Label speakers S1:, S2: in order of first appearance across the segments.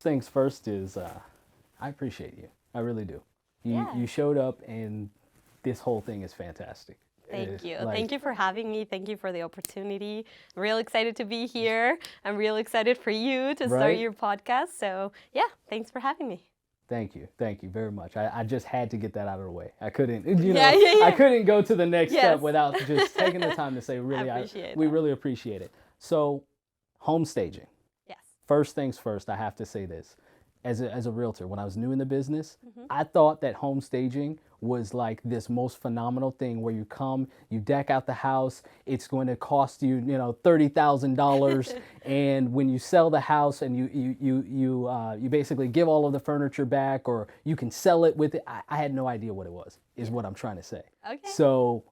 S1: Things first is I appreciate you. I really do. You showed up, and this whole thing is fantastic.
S2: Thank you.
S1: Like,
S2: Thank you for having me. Thank you for the opportunity. I'm real excited to be here. I'm real excited for you to start
S1: right?
S2: your podcast. So, yeah, thanks for having me.
S1: Thank you very much. I just had to get that out of the way. I couldn't, I
S2: Yeah.
S1: couldn't go to the next step
S2: Yes.
S1: without just taking the time to say,
S2: I
S1: really,
S2: appreciate
S1: we
S2: that.
S1: really appreciate it. So, home staging.
S2: Yes.
S1: First things first, I have to say this. As a realtor, when I was new in the business, I thought that home staging was like this most phenomenal thing where you come, you deck out the house, it's going to cost you, $30,000, and when you sell the house and you basically give all of the furniture back, or you can sell it with it. I had no idea what it was, is what I'm trying to say.
S2: Okay.
S1: So,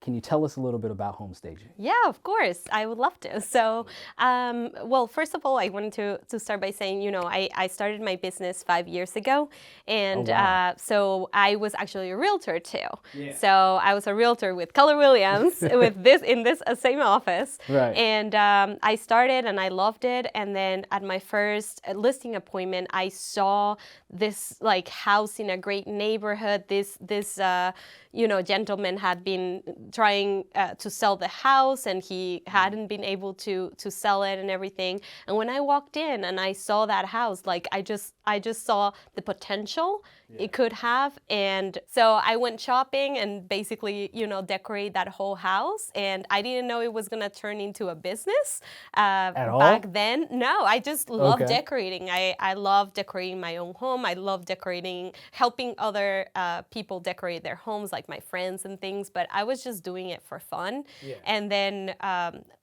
S1: can you tell us a little bit about home staging?
S2: Yeah, of course. I would love to. So, well, first of all, I wanted to start by saying, I started my business 5 years ago. And
S1: Oh, wow.
S2: so I was actually a realtor too.
S1: Yeah.
S2: So I was a realtor with Keller Williams in this same office.
S1: Right.
S2: And I started and I loved it. And then at my first listing appointment, I saw this like house in a great neighborhood. This gentleman had been trying to sell the house, and he hadn't been able to sell it and everything. And when I walked in and I saw that house, like I just saw the potential it could have. And so I went shopping and basically, decorate that whole house. And I didn't know it was gonna turn into a business
S1: At all?
S2: back then. No, I just love
S1: Okay.
S2: decorating. I love decorating my own home. I love helping other people decorate their homes, like my friends and things. But I was just doing it for fun.
S1: Yeah.
S2: And then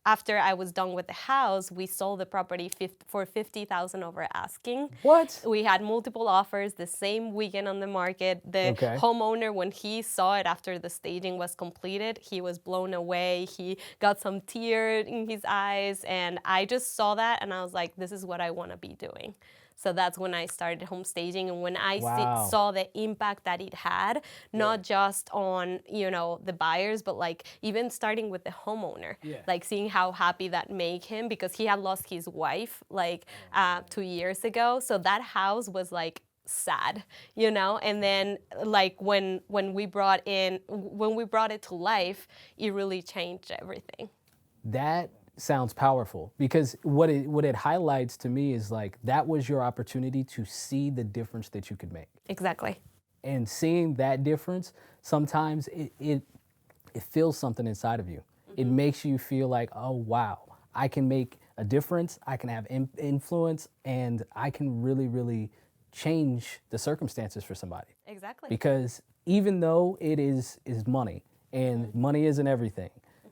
S2: after I was done with the house, we sold the property for $50,000 over asking.
S1: What?
S2: We had multiple offers the same weekend on the market. The
S1: Okay.
S2: homeowner, when he saw it after the staging was completed, he was blown away. He got some tears in his eyes, and I just saw that and I was like, this is what I want to be doing. So that's when I started home staging, and when I
S1: Wow.
S2: saw the impact that it had, not just on the buyers, but like even starting with the homeowner, like seeing how happy that made him, because he had lost his wife like 2 years ago. So that house was like sad, and then like when we brought it to life, it really changed everything.
S1: That sounds powerful, because what it highlights to me is like that was your opportunity to see the difference that you could make.
S2: Exactly.
S1: And seeing that difference, sometimes it feels something inside of you. It makes you feel like, oh wow, I can make a difference, I can have influence, and I can really, really change the circumstances for somebody.
S2: Exactly.
S1: Because even though it is money, and money isn't everything,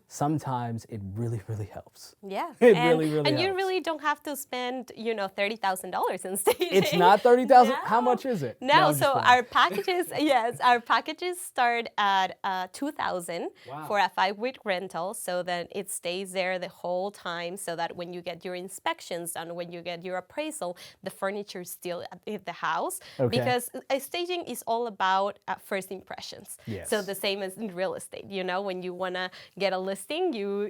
S1: sometimes it really, really helps.
S2: Yeah.
S1: It
S2: and,
S1: really, really
S2: and you
S1: helps.
S2: really don't have to spend, $30,000 in staging.
S1: It's not 30,000.
S2: No.
S1: How much is it?
S2: No,
S1: I'm just
S2: so
S1: playing.
S2: our packages start at $2,000
S1: Wow.
S2: for a 5-week rental, so that it stays there the whole time, so that when you get your inspections done, when you get your appraisal, the furniture is still at the house.
S1: Okay.
S2: Because staging is all about first impressions.
S1: Yes.
S2: So the same as in real estate, when you wanna get a listing, you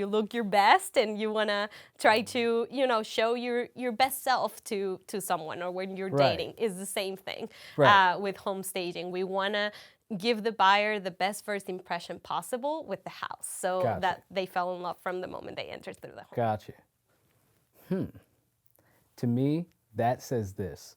S2: look your best, and you wanna try to show your best self to someone, or when you're
S1: Right.
S2: dating, is the same thing.
S1: Right.
S2: With home staging, we wanna give the buyer the best first impression possible with the house, so
S1: Gotcha.
S2: that they fell in love from the moment they entered through the home.
S1: Gotcha. To me, that says this.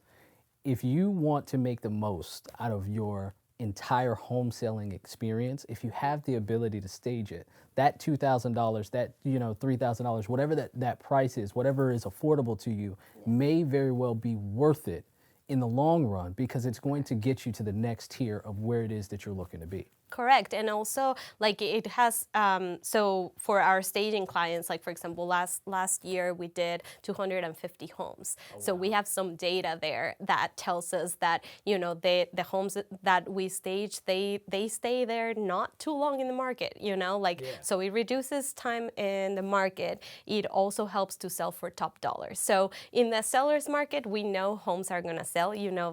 S1: If you want to make the most out of your entire home selling experience, if you have the ability to stage it, that $2,000, that $3,000, whatever that price is, whatever is affordable to you, may very well be worth it in the long run, because it's going to get you to the next tier of where it is that you're looking to be.
S2: Correct. And also, like, it has, so for our staging clients, like, for example, last year we did 250 homes. So we have some data there that tells us that, the homes that we stage, they stay there not too long in the market, so it reduces time in the market. It also helps to sell for top dollar. So in the seller's market, we know homes are going to sell,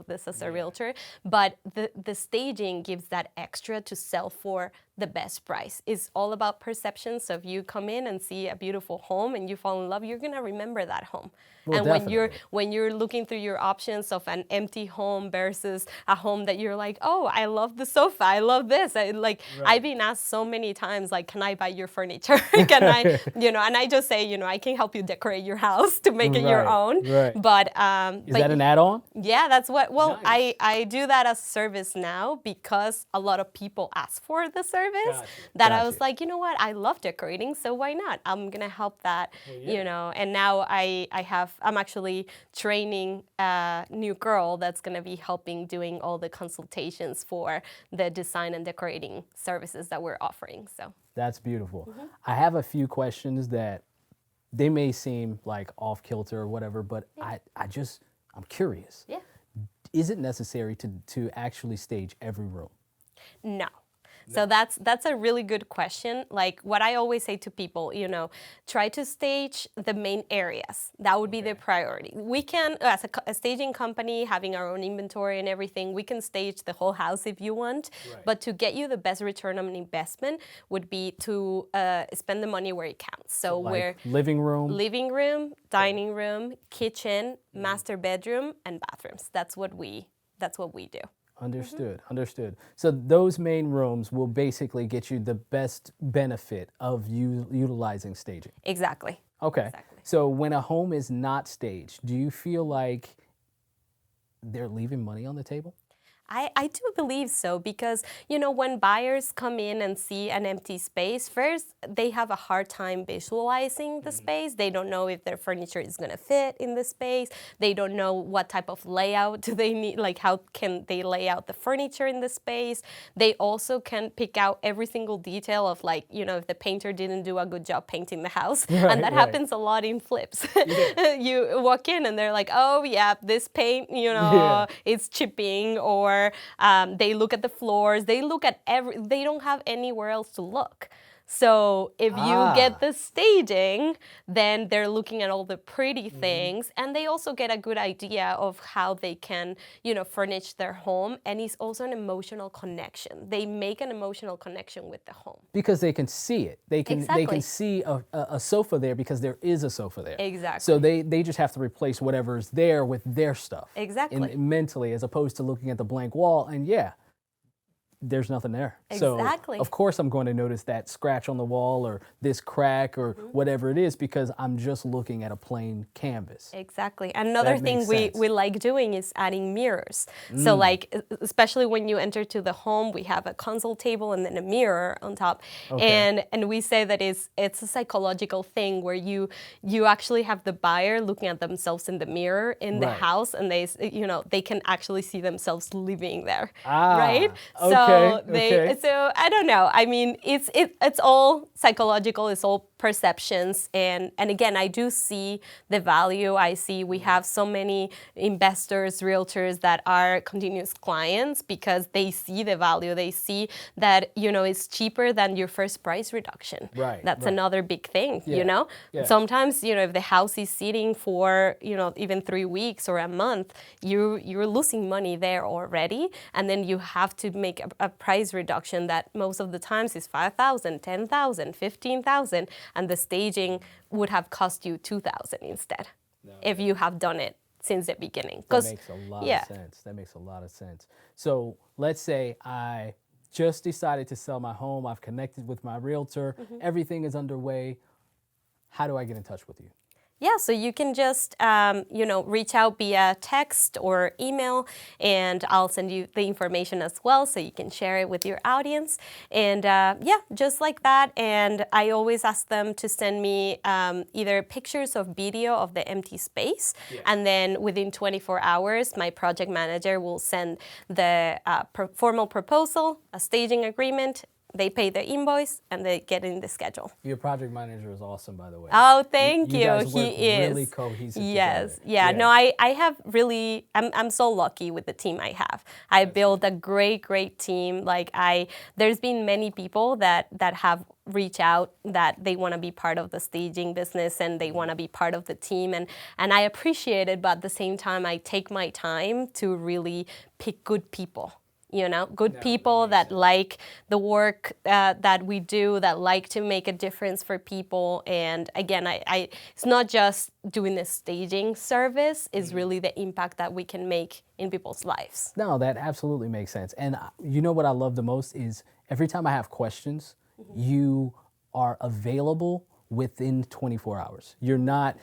S2: this as a realtor, but the staging gives that extra to sell for the best price. It's all about perception. So if you come in and see a beautiful home and you fall in love, you're gonna remember that home.
S1: Well,
S2: and
S1: definitely.
S2: when you're looking through your options of an empty home versus a home that you're like, oh, I love the sofa, I love this. I've been asked so many times, like, can I buy your furniture? Can I, and I just say, I can help you decorate your house to make it your own.
S1: Right.
S2: But
S1: Is that an add-on?
S2: yeah, that's what. Well,
S1: Nice.
S2: I do that as service now because a lot of people ask for the service.
S1: Gotcha.
S2: That I
S1: Gotcha.
S2: was like, you know what, I love decorating, so why not? I'm gonna help that, And now I'm actually training a new girl that's gonna be helping doing all the consultations for the design and decorating services that we're offering. So
S1: That's beautiful. I have a few questions that they may seem like off kilter or whatever, but I'm curious.
S2: yeah,
S1: Is it necessary to actually stage every room?
S2: no. So that's a really good question. Like what I always say to people, try to stage the main areas. That would be the priority. We can, as a staging company, having our own inventory and everything, we can stage the whole house if you want.
S1: Right.
S2: But to get you the best return on investment would be to spend the money where it counts. So
S1: Like
S2: where
S1: living room,
S2: dining room, kitchen, master bedroom, and bathrooms. That's what we do.
S1: Understood. So those main rooms will basically get you the best benefit of you utilizing staging.
S2: Exactly.
S1: Okay.
S2: Exactly.
S1: So when a home is not staged, do you feel like they're leaving money on the table?
S2: I do believe so because, when buyers come in and see an empty space, first, they have a hard time visualizing the space. They don't know if their furniture is going to fit in the space. They don't know what type of layout do they need, like how can they lay out the furniture in the space. They also can pick out every single detail of if the painter didn't do a good job painting the house. And that happens a lot in flips. You walk in and they're like, oh yeah, this paint, it's chipping, or they look at the floors, they look at they don't have anywhere else to look. So if you get the staging, then they're looking at all the pretty things, and they also get a good idea of how they can, furnish their home. And it's also an emotional connection. They make an emotional connection with the home.
S1: Because they can see it. They can
S2: Exactly.
S1: see a sofa there because there is a sofa there.
S2: Exactly.
S1: So they just have to replace whatever's there with their stuff.
S2: Exactly.
S1: Mentally, as opposed to looking at the blank wall and there's nothing there.
S2: Exactly.
S1: So of course I'm going to notice that scratch on the wall or this crack or whatever it is because I'm just looking at a plain canvas.
S2: Exactly. Another
S1: That
S2: thing
S1: makes
S2: we
S1: sense.
S2: like doing is adding mirrors. So especially when you enter to the home, we have a console table and then a mirror on top.
S1: Okay.
S2: And we say that it's a psychological thing where you actually have the buyer looking at themselves in the mirror in the
S1: Right.
S2: house, and they can actually see themselves living there.
S1: Ah,
S2: Right?
S1: okay.
S2: So I don't know. I mean, it's all psychological. It's all perceptions. And again, I do see the value. I see we have so many investors, realtors that are continuous clients because they see the value. They see that, it's cheaper than your first price reduction.
S1: Right,
S2: That's
S1: right.
S2: another big thing,
S1: Yeah.
S2: Sometimes, if the house is sitting for, even 3 weeks or a month, you're losing money there already. And then you have to make a price reduction that most of the times is $5,000, $10,000, $15,000, and the staging would have cost you $2,000 instead if you have done it since the beginning.
S1: That makes a lot of sense. That makes a lot of sense. So let's say I just decided to sell my home. I've connected with my realtor. Everything is underway. How do I get in touch with you?
S2: Yeah, so you can just, reach out via text or email, and I'll send you the information as well so you can share it with your audience. And just like that. And I always ask them to send me either pictures or video of the empty space. Yeah. And then within 24 hours, my project manager will send the formal proposal, a staging agreement. They pay the invoice and they get in the schedule.
S1: Your project manager is awesome, by the way.
S2: Oh, thank you.
S1: You guys work
S2: He is
S1: really cohesive
S2: Yes.
S1: together.
S2: Yeah. No, I have really. I'm so lucky with the team I have. I built a great team. There's been many people that have reach out that they want to be part of the staging business and they want to be part of the team, and I appreciate it. But at the same time, I take my time to really pick good people good people that like the work that we do, that like to make a difference for people. And again, it's not just doing the staging service, it's really the impact that we can make in people's lives.
S1: No, that absolutely makes sense. And you know what I love the most is every time I have questions, you are available within 24 hours. You're not,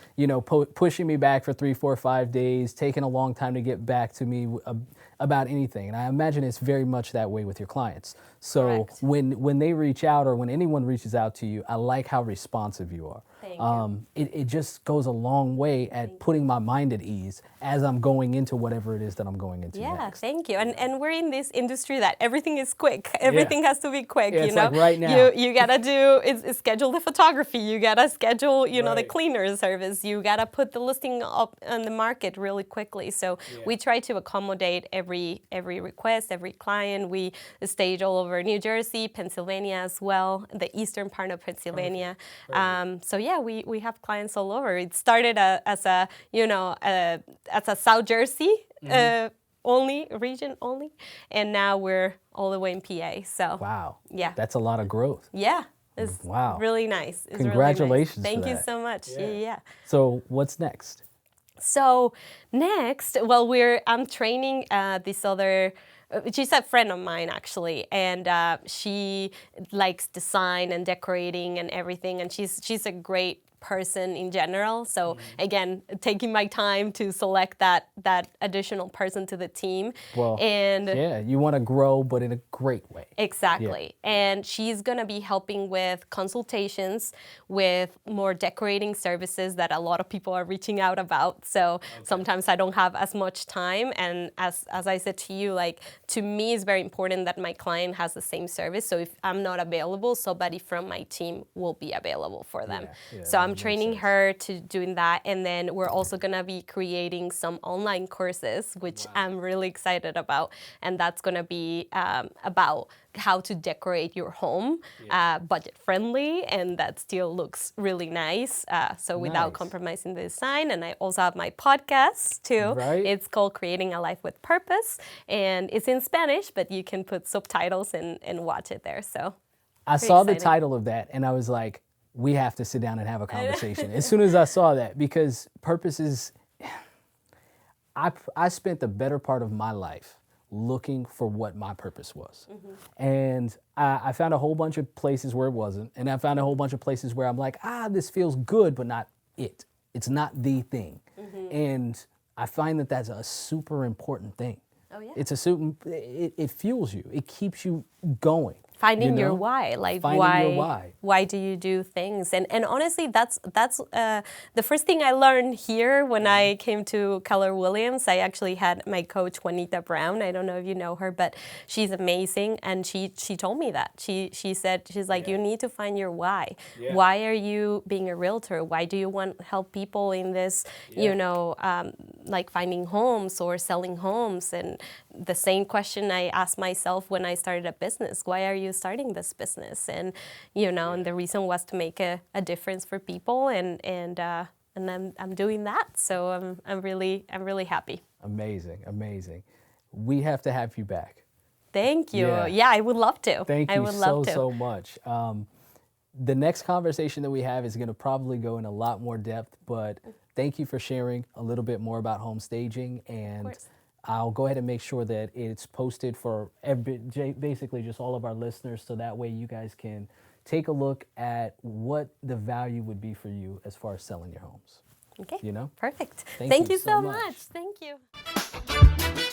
S1: pushing me back for 3, 4, 5 days, taking a long time to get back to me about anything. And I imagine it's very much that way with your clients. So
S2: Correct.
S1: when they reach out or when anyone reaches out to you, I like how responsive you are.
S2: Thank you.
S1: It just goes a long way at putting my mind at ease as I'm going into whatever it is that I'm going into next.
S2: Thank you. And we're in this industry that everything is quick. Everything has to be quick.
S1: Yeah, it's like right now.
S2: You gotta it's schedule the photography. You gotta schedule the cleaner service. You gotta put the listing up on the market really quickly. So we try to accommodate every request, every client. We stage all over New Jersey, Pennsylvania as well, the eastern part of Pennsylvania. So yeah, we have clients all over. It started as a South Jersey only region only, and now we're all the way in PA. So
S1: Wow.
S2: yeah,
S1: That's a lot of growth.
S2: yeah, it's
S1: Wow.
S2: really nice. It's
S1: Congratulations
S2: Really nice. Thank
S1: for
S2: you
S1: that.
S2: so much. Yeah.
S1: So what's next?
S2: So next, well, I'm training this other. She's a friend of mine actually, and she likes design and decorating and everything, and she's a great person in general. So again, taking my time to select that additional person to the team.
S1: Well,
S2: and
S1: yeah, you want to grow, but in a great way.
S2: Exactly. Yeah. And she's going to be helping with consultations, with more decorating services that a lot of people are reaching out about. So sometimes I don't have as much time. And as I said to you, like, to me, it's very important that my client has the same service. So if I'm not available, somebody from my team will be available for them. So I'm training her to doing that. And then we're also going to be creating some online courses, which I'm really excited about. And that's going to be about how to decorate your home budget friendly, and that still looks really nice. So without compromising the design. And I also have my podcast too.
S1: Right.
S2: It's called Creating a Life with Purpose, and it's in Spanish, but you can put subtitles and watch it there. So
S1: I saw the title of that and I was like, we have to sit down and have a conversation. As soon as I saw that, because purpose is, I spent the better part of my life looking for what my purpose was. And I found a whole bunch of places where it wasn't. And I found a whole bunch of places where I'm like, this feels good, but not it. It's not the thing. And I find that that's a super important thing.
S2: Oh, yeah.
S1: It's it fuels you. It keeps you going.
S2: Finding your why, like why do you do things? And honestly, that's the first thing I learned here when I came to Keller Williams. I actually had my coach Juanita Brown. I don't know if you know her, but she's amazing, and she told me that she said she's like, you need to find your why. Why are you being a realtor? Why do you want to help people in this? Like finding homes or selling homes. And the same question I asked myself when I started a business. Why are you starting this business? And and the reason was to make a difference for people, and I'm doing that. So I'm really happy.
S1: Amazing. We have to have you back.
S2: Thank you. Yeah, I would love to.
S1: Thank you so much. The next conversation that we have is going to probably go in a lot more depth, but thank you for sharing a little bit more about home staging, and I'll go ahead and make sure that it's posted for basically just all of our listeners, so that way you guys can take a look at what the value would be for you as far as selling your homes.
S2: Okay.
S1: You know?
S2: Perfect.
S1: Thank you
S2: so
S1: much.
S2: much. Thank you.